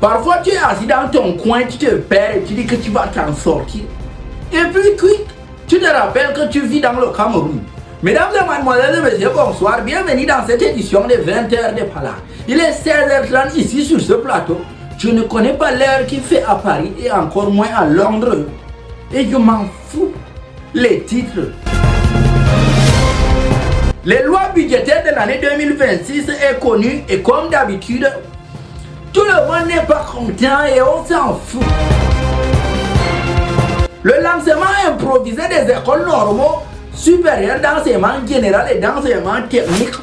Parfois, tu es assis dans ton coin, tu te perds et tu dis que tu vas t'en sortir. Et puis, tu te rappelles que tu vis dans le Cameroun. Mesdames et mademoiselles et messieurs, bonsoir. Bienvenue dans cette édition de 20h de Pala. Il est 16h30 ici sur ce plateau. Je ne connais pas l'heure qu'il fait à Paris et encore moins à Londres. Et je m'en fous. Les titres. Les lois budgétaires de l'année 2026 est connue et comme d'habitude, tout le monde n'est pas content et on s'en fout. Le lancement improvisé des écoles normaux supérieures d'enseignement général et d'enseignement technique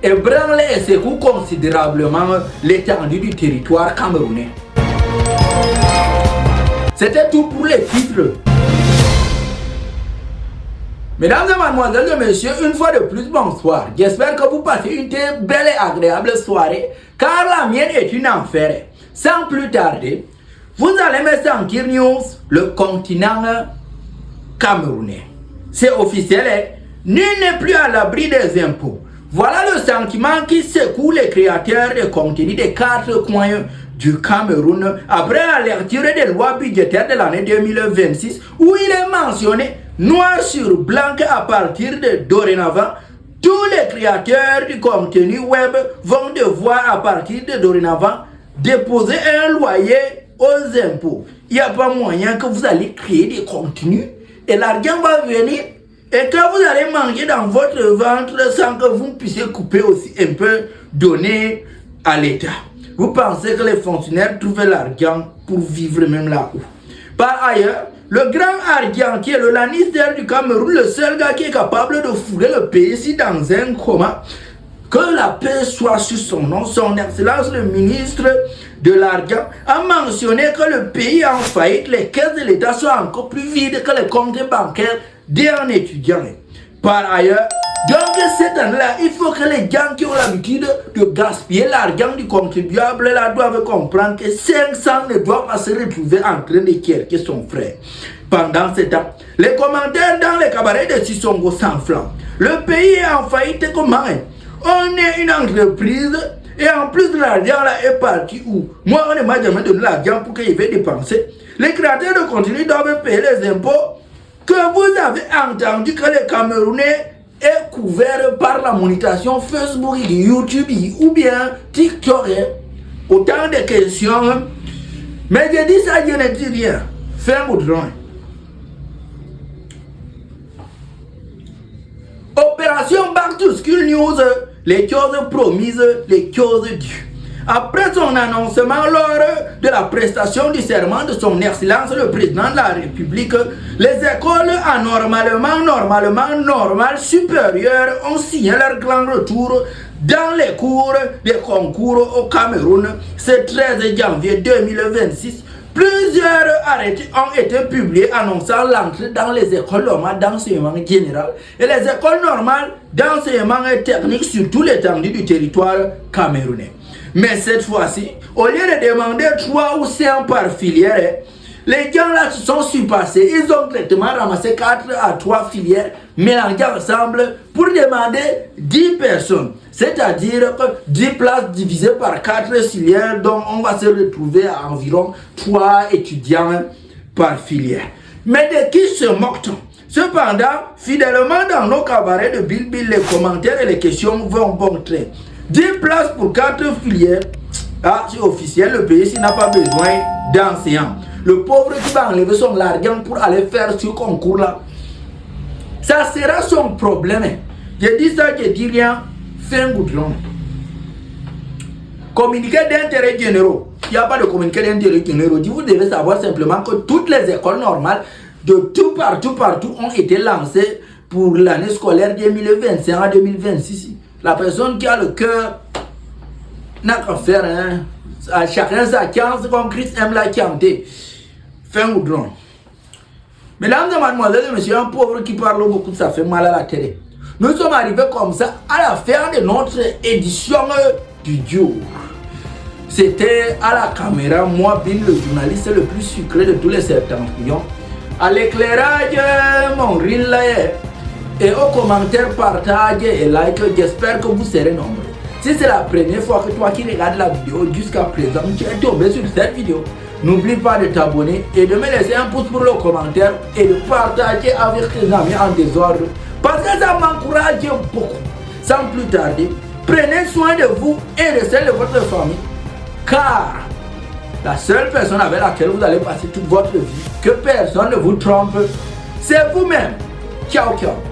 ébranle et secoue considérablement l'étendue du territoire camerounais. C'était tout pour les titres. Mesdames et mademoiselles et messieurs, une fois de plus, bonsoir. J'espère que vous passez une très belle et agréable soirée, car la mienne est une enfer. Sans plus tarder, vous allez me sentir news, le continent camerounais. C'est officiel, nul n'est plus à l'abri des impôts. Voilà le sentiment qui secoue les créateurs de contenu des 4 coins du Cameroun après la lecture des lois budgétaires de l'année 2026 où il est mentionné noir sur blanc à partir de dorénavant, tous les créateurs du contenu web vont devoir à partir de dorénavant déposer un loyer aux impôts. Il n'y a pas moyen que vous allez créer des contenus et l'argent va venir et que vous allez manger dans votre ventre sans que vous puissiez couper aussi un peu donner à l'État. Vous pensez que les fonctionnaires trouvent l'argent pour vivre même là-haut. Par ailleurs, le grand argentier, le Lannister du Cameroun, le seul gars qui est capable de fourrer le pays ici dans un coma, que la paix soit sur son nom, son excellence le ministre de l'argent a mentionné que le pays est en faillite, les caisses de l'État sont encore plus vides que les comptes bancaires d'un étudiant. Par ailleurs, donc cette année-là, il faut que les gens qui ont l'habitude de gaspiller l'argent du contribuable là doivent comprendre que 500 ne doivent pas se retrouver en train de querquer son frère. Pendant ce temps, les commentaires dans les cabarets de Sissongo s'enflamment. Le pays est en faillite comment? On est une entreprise et en plus de l'argent là est parti où? Moi on ne m'a jamais donné l'argent pour que je vais dépenser. Les créateurs de contenu doivent payer les impôts. Que vous avez entendu que les Camerounais est couvert par la monétisation Facebook, YouTube ou bien TikTok. Autant de questions. Mais je dis ça, je ne dis rien. Fin goudron. Opération Back to School News. Les choses promises, les choses dues. Après son annoncement lors de la prestation du serment de son excellence le président de la République, les écoles normales supérieures ont signé leur grand retour dans les cours des concours au Cameroun ce 13 janvier 2026. Plusieurs arrêtés ont été publiés annonçant l'entrée dans les écoles normales d'enseignement général et les écoles normales d'enseignement technique sur tout l'étendue du territoire camerounais. Mais cette fois-ci, au lieu de demander 3 ou 5 par filière, les gens là se sont surpassés. Ils ont directement ramassé 4 à 3 filières mélangées ensemble pour demander 10 personnes. C'est-à-dire que 10 places divisées par 4 filières, donc on va se retrouver à environ 3 étudiants par filière. Mais de qui se moque-t-on? Cependant, fidèlement dans nos cabarets de Bill, les commentaires et les questions vont bon train. 10 places pour 4 filières, c'est officiel, le pays n'a pas besoin d'enseignants. Le pauvre qui va enlever son argent pour aller faire ce concours-là, ça sera son problème. Je dis ça, je dis rien, fin goudron. Communiqué d'intérêt généraux. Il n'y a pas de communiqué d'intérêt généraux. Vous devez savoir simplement que toutes les écoles normales de tout partout ont été lancées pour l'année scolaire 2025 à 2026. La personne qui a le cœur n'a qu'à faire, à chacun sa chance comme Christ aime la chanter. Fin goudron. Mesdames et mademoiselles et messieurs, un pauvre qui parle beaucoup, ça fait mal à la télé. Nous sommes arrivés comme ça à la fin de notre édition du jour. C'était à la caméra, moi, Bill, le journaliste le plus sucré de tous les septentrions. À l'éclairage, mon reel et aux commentaires, partage et like. J'espère que vous serez nombreux. Si c'est la première fois que toi qui regardes la vidéo jusqu'à présent, tu es tombé sur cette vidéo, n'oublie pas de t'abonner et de me laisser un pouce pour le commentaire et de partager avec tes amis en désordre parce que ça m'encourage beaucoup. Sans plus tarder, prenez soin de vous et de celle de votre famille car la seule personne avec laquelle vous allez passer toute votre vie, que personne ne vous trompe, c'est vous-même. Ciao, ciao.